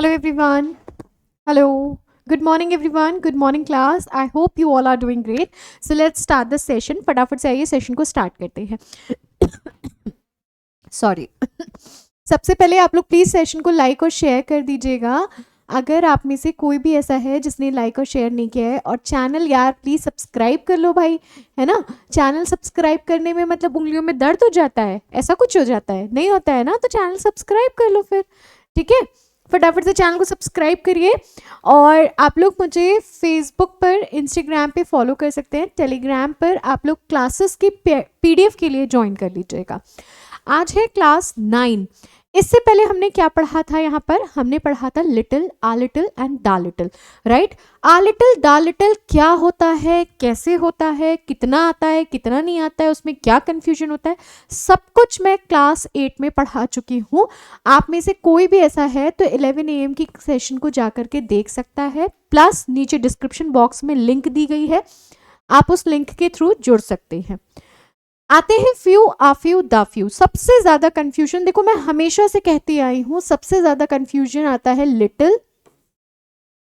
Hello everyone. Hello. Good morning everyone. Good morning class. I hope you all are doing great. So let's start the session. फटाफट से आइए session को start करते हैं. Sorry. सबसे पहले आप लोग प्लीज सेशन को लाइक और शेयर कर दीजिएगा. अगर आप में से कोई भी ऐसा है जिसने लाइक और शेयर नहीं किया है, और चैनल यार प्लीज सब्सक्राइब कर लो भाई, है ना. चैनल सब्सक्राइब करने में मतलब उंगलियों में दर्द हो जाता है, ऐसा कुछ हो जाता है, नहीं होता है ना. तो चैनल सब्सक्राइब कर लो फिर, ठीक है. फटाफट से चैनल को सब्सक्राइब करिए. और आप लोग मुझे फेसबुक पर, इंस्टाग्राम पे फॉलो कर सकते हैं. टेलीग्राम पर आप लोग क्लासेस की पीडीएफ के लिए ज्वाइन कर लीजिएगा. आज है क्लास 9. इससे पहले हमने क्या पढ़ा था? यहाँ पर हमने पढ़ा था लिटिल, आ लिटिल एंड दा लिटिल, राइट. आ लिटिल दा लिटिल क्या होता है, कैसे होता है, कितना आता है, कितना नहीं आता है, उसमें क्या कंफ्यूजन होता है, सब कुछ मैं क्लास 8 में पढ़ा चुकी हूँ. आप में से कोई भी ऐसा है तो 11 AM की सेशन को जा करके देख सकता है. प्लस नीचे डिस्क्रिप्शन बॉक्स में लिंक दी गई है, आप उस लिंक के थ्रू जुड़ सकते हैं. आते हैं few, uh few, the few. सबसे ज्यादा कंफ्यूजन, देखो मैं हमेशा से कहती आई हूं, सबसे ज्यादा कंफ्यूजन आता है लिटिल,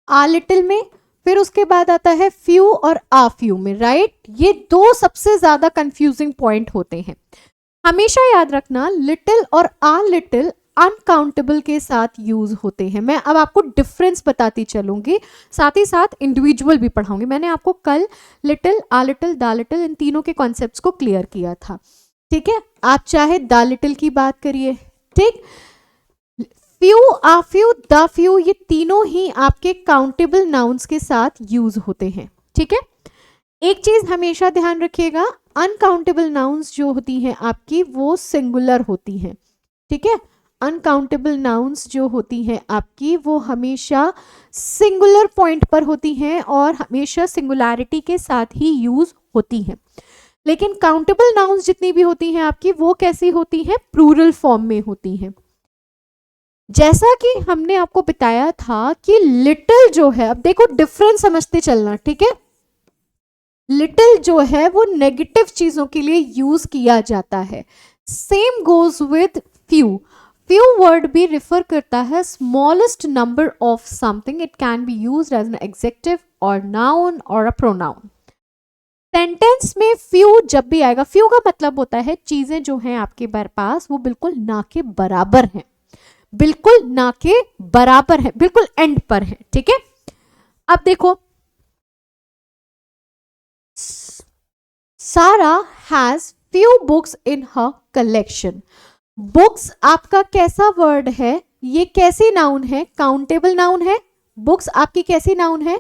आ लिटिल में, फिर उसके बाद आता है फ्यू और आ फ्यू में, राइट. ये दो सबसे ज्यादा कंफ्यूजिंग पॉइंट होते हैं. हमेशा याद रखना लिटिल और आ लिटिल अनकाउंटेबल के साथ यूज होते हैं. मैं अब आपको डिफरेंस बताती चलूंगी, साथ ही साथ इंडिविजुअल भी पढ़ाऊंगी. मैंने आपको कल लिटिल, आ लिटिल, दा लिटिल इन तीनों के कॉन्सेप्ट्स को क्लियर किया था, ठीक है. आप चाहे दा लिटिल की बात करिए, ठीक. Few, uh few, the few, ये तीनों ही आपके काउंटेबल नाउन्स के साथ यूज होते हैं, ठीक है. एक चीज हमेशा ध्यान रखिएगा, अनकाउंटेबल नाउन्स जो होती हैं आपकी वो सिंगुलर होती हैं, ठीक है. अनकाउंटेबल नाउन्स जो होती हैं आपकी वो हमेशा सिंगुलर पॉइंट पर होती हैं और हमेशा सिंगुलैरिटी के साथ ही यूज होती हैं. लेकिन काउंटेबल नाउन्स जितनी भी होती हैं आपकी वो कैसी होती हैं? प्लूरल फॉर्म में होती हैं. जैसा कि हमने आपको बताया था कि लिटिल जो है, अब देखो डिफरेंस समझते चलना, ठीक है. लिटिल जो है वो नेगेटिव चीजों के लिए यूज किया जाता है. Same goes with few. Few word भी रिफर करता है smallest number of something. It can be used as an adjective और नाउन और अ प्रोनाउन. सेंटेंस में फ्यू जब भी आएगा, फ्यू का मतलब होता है चीजें जो हैं आपके पास वो बिल्कुल ना के बराबर हैं, बिल्कुल ना के बराबर है, बिल्कुल एंड पर है, ठीक है. अब देखो, सारा has few books in her collection. Books आपका कैसा वर्ड है? ये कैसी नाउन है? काउंटेबल नाउन है. बुक्स आपकी कैसी नाउन है?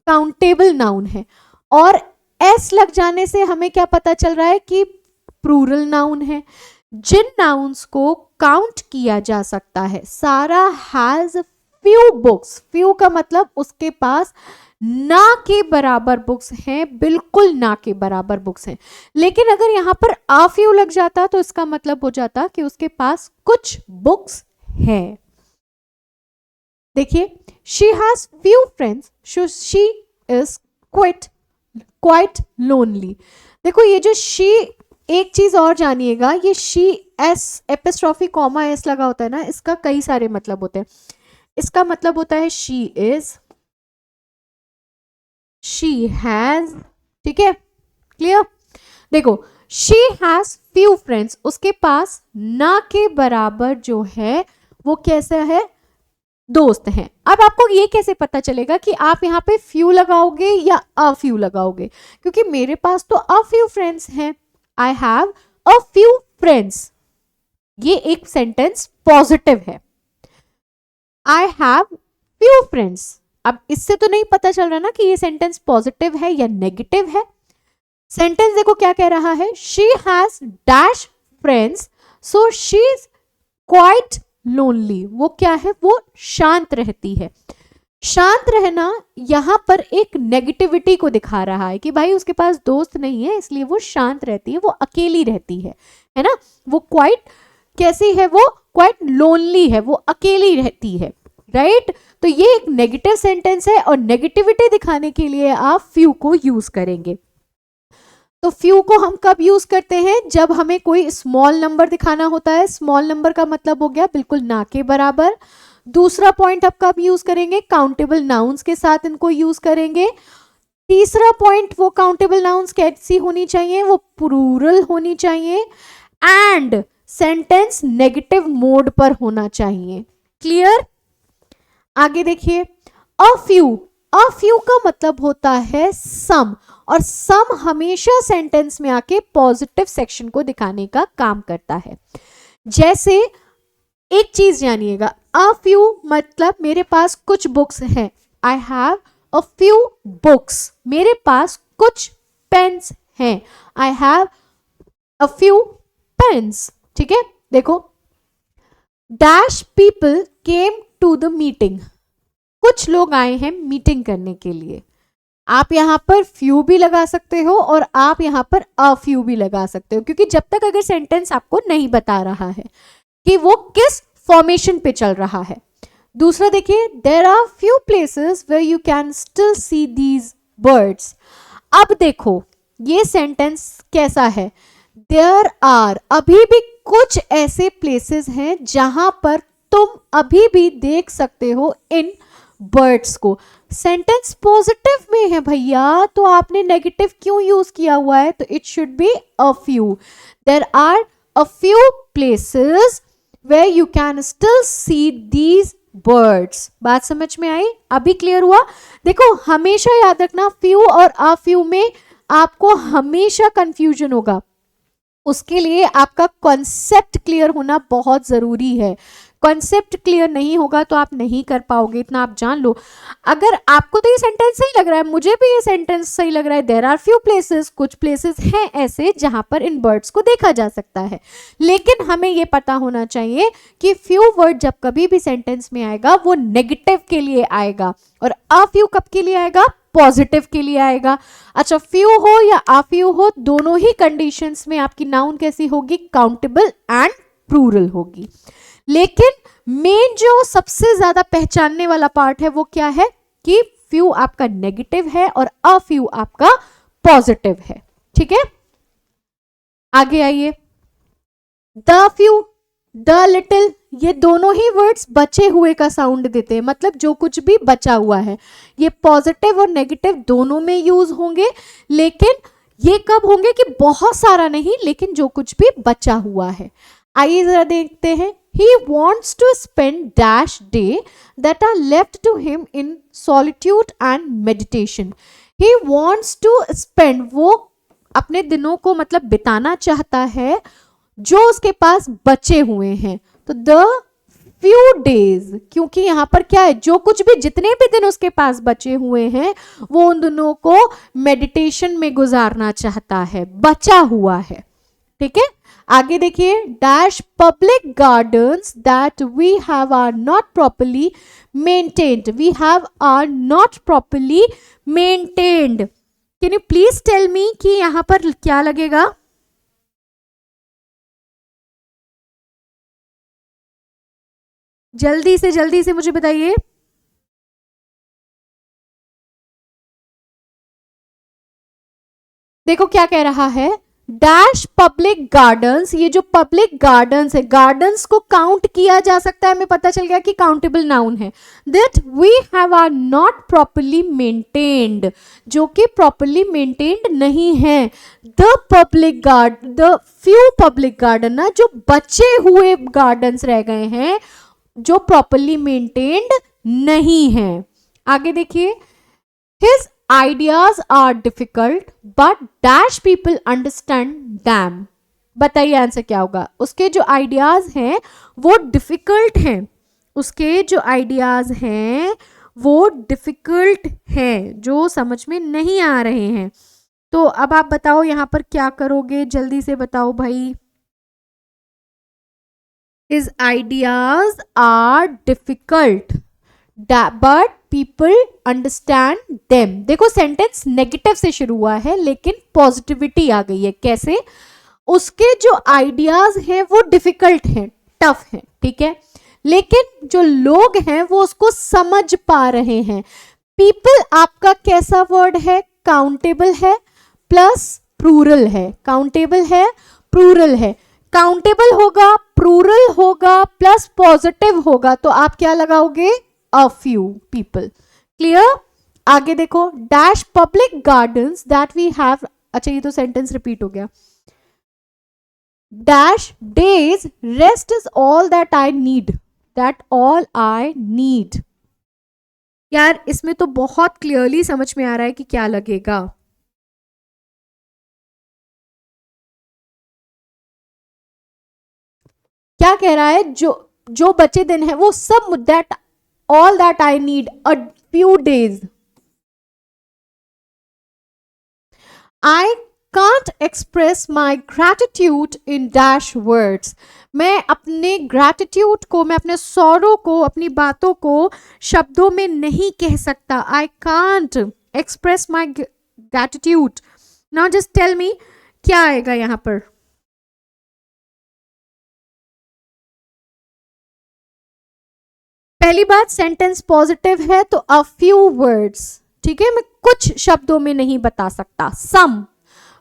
काउंटेबल नाउन है. और एस लग जाने से हमें क्या पता चल रहा है कि प्लूरल नाउन है. जिन नाउन्स को काउंट किया जा सकता है, सारा हैज फ्यू बुक्स. फ्यू का मतलब उसके पास ना के बराबर बुक्स हैं, बिल्कुल ना के बराबर बुक्स हैं. लेकिन अगर यहां पर आ फ्यू लग जाता तो इसका मतलब हो जाता कि उसके पास कुछ बुक्स है. देखिए, she has few friends, she is quite lonely. देखो ये जो शी, एक चीज और जानिएगा, ये she, S epistrophe comma S लगा होता है ना, इसका कई सारे मतलब होते हैं. इसका मतलब होता है शी इज, शी हैज, ठीक है, क्लियर. देखो, शी हैज फ्यू फ्रेंड्स, उसके पास ना के बराबर जो है वो कैसा है? दोस्त हैं. अब आपको ये कैसे पता चलेगा कि आप यहाँ पे फ्यू लगाओगे या अ फ्यू लगाओगे? क्योंकि मेरे पास तो अ फ्यू फ्रेंड्स हैं. I have a few friends, ये एक सेंटेंस पॉजिटिव है. आई हैव फ्यू फ्रेंड्स, अब इससे तो नहीं पता चल रहा ना कि ये सेंटेंस पॉजिटिव है या नेगेटिव है. सेंटेंस देखो क्या कह रहा है, she has dash friends so she is quite lonely. वो क्या है? वो शांत रहती है. शांत रहना यहां पर एक नेगेटिविटी को दिखा रहा है कि भाई उसके पास दोस्त नहीं है इसलिए वो शांत रहती है, वो अकेली रहती है ना. वो क्वाइट कैसी है? वो क्वाइट लोनली है, वो अकेली रहती है, राइट. तो ये एक नेगेटिव सेंटेंस है और नेगेटिविटी दिखाने के लिए आप फ्यू को यूज करेंगे. तो फ्यू को हम कब यूज करते हैं? जब हमें कोई स्मॉल नंबर दिखाना होता है. स्मॉल नंबर का मतलब हो गया बिल्कुल ना के बराबर. दूसरा पॉइंट आप कब यूज करेंगे, काउंटेबल नाउन्स के साथ इनको यूज करेंगे। तीसरा पॉइंट, वो काउंटेबल नाउन्स कैसी होनी चाहिए, वो प्लूरल होनी चाहिए एंड सेंटेंस नेगेटिव मोड पर होना चाहिए। क्लियर? आगे देखिए, अ फ्यू का मतलब होता है सम, और सम हमेशा सेंटेंस में आके पॉजिटिव सेक्शन को दिखाने का काम करता है। जैसे एक चीज जानिएगा, अ फ्यू मतलब मेरे पास कुछ बुक्स हैं, I have a few books, मेरे पास कुछ पेन्स हैं, I have a few pens. ठीक है, देखो, dash people came to the meeting, कुछ लोग आए हैं मीटिंग करने के लिए। आप यहां पर फ्यू भी लगा सकते हो और आप यहां पर अ फ्यू भी लगा सकते हो, क्योंकि जब तक अगर सेंटेंस आपको नहीं बता रहा है कि वो किस फॉर्मेशन पे चल रहा है। दूसरा देखिए, there are few places where you can still see these birds. अब देखो ये सेंटेंस कैसा है, देयर आर, अभी भी कुछ ऐसे प्लेसेस हैं जहां पर तुम अभी भी देख सकते हो इन बर्ड्स को। सेंटेंस पॉजिटिव में है भैया, तो आपने नेगेटिव क्यों यूज किया हुआ है, तो it should be a few. There are a few places where you can still see these birds. बात समझ में आई? अभी क्लियर हुआ? देखो हमेशा याद रखना, फ्यू और अ फ्यू में आपको हमेशा कंफ्यूजन होगा, उसके लिए आपका कॉन्सेप्ट क्लियर होना बहुत जरूरी है। कॉन्सेप्ट क्लियर नहीं होगा तो आप नहीं कर पाओगे, इतना आप जान लो। अगर आपको तो ये सेंटेंस सही लग रहा है, मुझे भी ये सेंटेंस सही लग रहा है, देयर आर फ्यू प्लेसेस, कुछ प्लेसेस हैं ऐसे जहां पर इन बर्ड्स को देखा जा सकता है, लेकिन हमें ये पता होना चाहिए कि फ्यू वर्ड जब कभी भी सेंटेंस में आएगा वो नेगेटिव के लिए आएगा, और अ फ्यू कब के लिए आएगा, पॉजिटिव के लिए आएगा। अच्छा, फ्यू हो या आ फ्यू हो, दोनों ही कंडीशंस में आपकी नाउन कैसी होगी, काउंटेबल एंड प्लूरल होगी। लेकिन मेन जो सबसे ज्यादा पहचानने वाला पार्ट है वो क्या है कि फ्यू आपका नेगेटिव है और अ फ्यू आपका पॉजिटिव है। ठीक है, आगे आइए, द फ्यू, द लिटिल, ये दोनों ही वर्ड्स बचे हुए का साउंड देते हैं, मतलब जो कुछ भी बचा हुआ है। ये पॉजिटिव और नेगेटिव दोनों में यूज होंगे, लेकिन ये कब होंगे कि बहुत सारा नहीं, लेकिन जो कुछ भी बचा हुआ है। आइए जरा देखते हैं, he wants to spend dash day that are left to him in solitude and meditation. He wants to spend, वो अपने दिनों को मतलब बिताना चाहता है जो उसके पास बचे हुए हैं। तो द फ्यू डेज, क्योंकि यहां पर क्या है, जो कुछ भी जितने भी दिन उसके पास बचे हुए हैं वो उन दिनों को मेडिटेशन में गुजारना चाहता है, बचा हुआ है। ठीक है, आगे देखिए, dash public gardens that we have are not properly maintained, we have are not properly maintained. Can you please tell me कि यहां पर क्या लगेगा? जल्दी से मुझे बताइए। देखो क्या कह रहा है, डैश पब्लिक गार्डन्स, ये जो पब्लिक गार्डन्स है, गार्डन्स को काउंट किया जा सकता है, हमें पता चल गया कि काउंटेबल नाउन है। That we have are not properly maintained, जो कि प्रॉपर्ली मेंटेन्ड नहीं है। The public garden, the few public garden ना, जो बचे हुए गार्डन्स रह गए हैं जो प्रॉपर्ली मेंटेन्ड नहीं है। आगे देखिए, his ideas are difficult but dash people understand them. बताइए आंसर क्या होगा? उसके जो आइडियाज हैं वो डिफिकल्ट हैं, उसके जो आइडियाज हैं वो डिफिकल्ट हैं, जो समझ में नहीं आ रहे हैं। तो अब आप बताओ यहां पर क्या करोगे, जल्दी से बताओ भाई। His ideas are difficult but people understand them. देखो सेंटेंस नेगेटिव से शुरू हुआ है लेकिन पॉजिटिविटी आ गई है। कैसे? उसके जो आइडियाज हैं वो डिफिकल्ट हैं, टफ हैं, ठीक है, लेकिन जो लोग हैं वो उसको समझ पा रहे हैं। पीपल आपका कैसा वर्ड है? काउंटेबल है प्लस प्लूरल है, काउंटेबल है प्लूरल है। काउंटेबल होगा, प्लूरल होगा प्लस पॉजिटिव होगा तो आप क्या लगाओगे, अ फ्यू पीपल। क्लियर? आगे देखो, dash public gardens that we have, अच्छा ये तो सेंटेंस रिपीट हो गया। Dash days rest is all that I need, that all I need. यार इसमें तो बहुत क्लियरली समझ में आ रहा है कि क्या लगेगा। क्या कह रहा है, जो बचे दिन है वो सब, that all that I need a few days. I can't express my gratitude in dash words. मैं अपने ग्रैटिट्यूड को, मैं अपने सौरों को, अपनी बातों को शब्दों में नहीं कह सकता। I can't express my gratitude. Now just tell me क्या आएगा यहां पर। पहली बात, सेंटेंस पॉजिटिव है तो अ फ्यू वर्ड्स, ठीक है, मैं कुछ शब्दों में नहीं बता सकता। सम,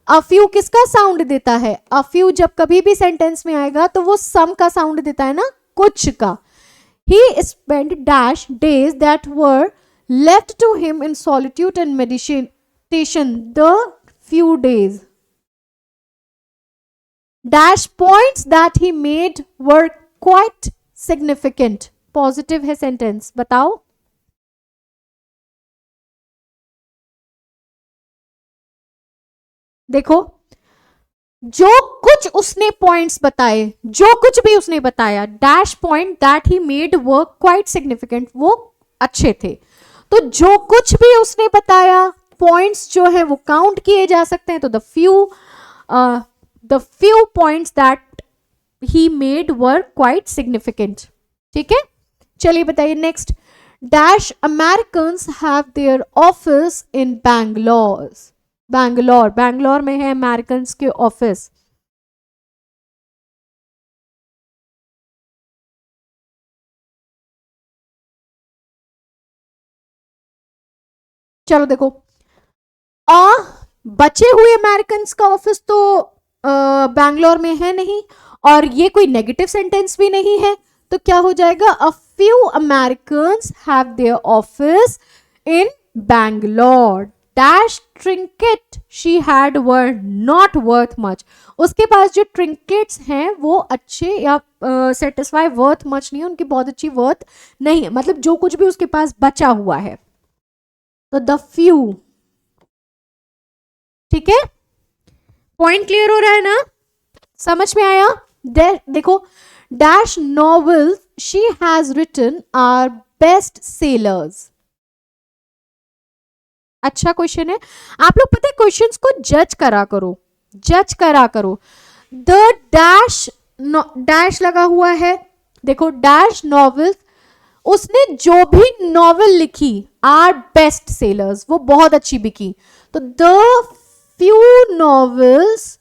अ फ्यू किसका साउंड देता है, अ फ्यू जब कभी भी सेंटेंस में आएगा तो वो सम का साउंड देता है ना, कुछ का। He spend dash days that were left to him in solitude and meditation the few days. Dash points that he made were quite significant. Positive है सेंटेंस, बताओ। देखो, जो कुछ उसने पॉइंट्स बताए, जो कुछ भी उसने बताया, dash point that he made work quite significant, वो अच्छे थे। तो जो कुछ भी उसने बताया, पॉइंट्स जो है वो काउंट किए जा सकते हैं। तो the few points that he made work quite significant. ठीक है, चलिए बताइए next. Dash Americans have their office in Bangalore. Bangalore, Bangalore में है अमेरिकन्स के ऑफिस। चलो देखो, बचे हुए अमेरिकन्स का ऑफिस तो बैंगलोर में है नहीं, और ये कोई नेगेटिव सेंटेंस भी नहीं है, तो क्या हो जाएगा, a few Americans have their office in Bangalore. Dash trinket she had were not worth much. उसके पास जो ट्रिंकेट्स हैं वो अच्छे या सेटिस्फाई वर्थ मच नहीं है, उनकी बहुत अच्छी वर्थ नहीं है, मतलब जो कुछ भी उसके पास बचा हुआ है। तो द फ्यू, ठीक है, पॉइंट क्लियर हो रहा है ना, समझ में आया। देखो, dash novels she has written are best sellers. अच्छा क्वेश्चन है, आप लोग पता है क्वेश्चंस को जज करा करो, जज करा करो। द डैश, डैश लगा हुआ है, देखो डैश नॉवेल्स, उसने जो भी नॉवेल लिखी आर बेस्ट सेलर्स, वो बहुत अच्छी बिकी। तो the few novels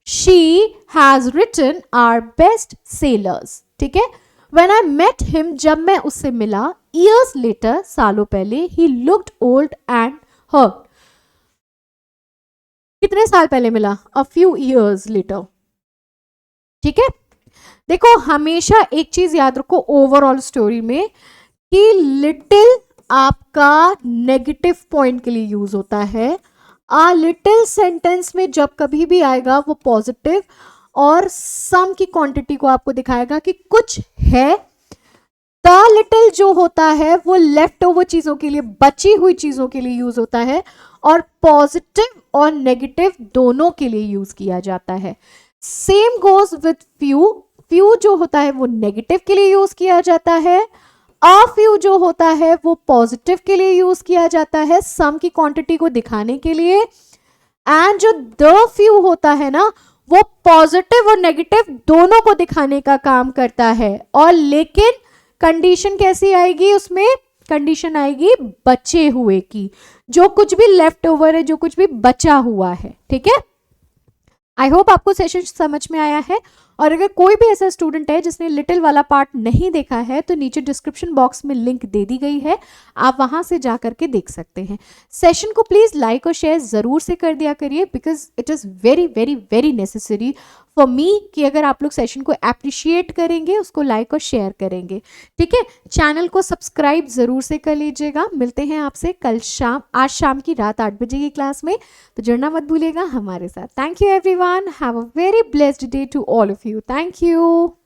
she has written are best sellers. ठीक है, व्हेन आई मेट हिम, जब मैं उससे मिला, ईयर्स लेटर, सालों पहले, he looked old and hurt. कितने साल पहले मिला, अ फ्यू ईयर्स लेटर। ठीक है, देखो हमेशा एक चीज याद रखो ओवरऑल स्टोरी में, कि लिटिल आपका नेगेटिव पॉइंट के लिए यूज होता है, आ लिटिल सेंटेंस में जब कभी भी आएगा वो पॉजिटिव और सम की क्वांटिटी को आपको दिखाएगा कि कुछ है। द लिटिल जो होता है वो लेफ्ट ओवर चीजों के लिए, बची हुई चीजों के लिए यूज होता है, और पॉजिटिव और नेगेटिव दोनों के लिए यूज किया जाता है। Same goes with few, few जो होता है वो नेगेटिव के लिए यूज किया जाता है, अ फ्यू जो होता है वो पॉजिटिव के लिए यूज किया जाता है, सम की क्वांटिटी को दिखाने के लिए। एंड जो द फ्यू होता है ना, वो पॉजिटिव और नेगेटिव दोनों को दिखाने का काम करता है। और लेकिन कंडीशन कैसी आएगी उसमें, कंडीशन आएगी बचे हुए की, जो कुछ भी लेफ्ट ओवर है, जो कुछ भी बचा हुआ है। ठीक है, आई होप आपको सेशन समझ में आया है। और अगर कोई भी ऐसा स्टूडेंट है जिसने लिटिल वाला पार्ट नहीं देखा है, तो नीचे डिस्क्रिप्शन बॉक्स में लिंक दे दी गई है, आप वहां से जा करके देख सकते हैं। सेशन को प्लीज लाइक और शेयर जरूर से कर दिया करिए, because it is very very very necessary for me कि अगर आप लोग सेशन को अप्रिशिएट करेंगे, उसको लाइक और शेयर करेंगे, ठीक है। चैनल को सब्सक्राइब ज़रूर से कर लीजिएगा। मिलते हैं आपसे कल शाम, आज शाम की रात 8 बजे की क्लास में, तो जुड़ना मत भूलिएगा हमारे साथ। Thank you everyone, have a very blessed day to all of you. Thank you.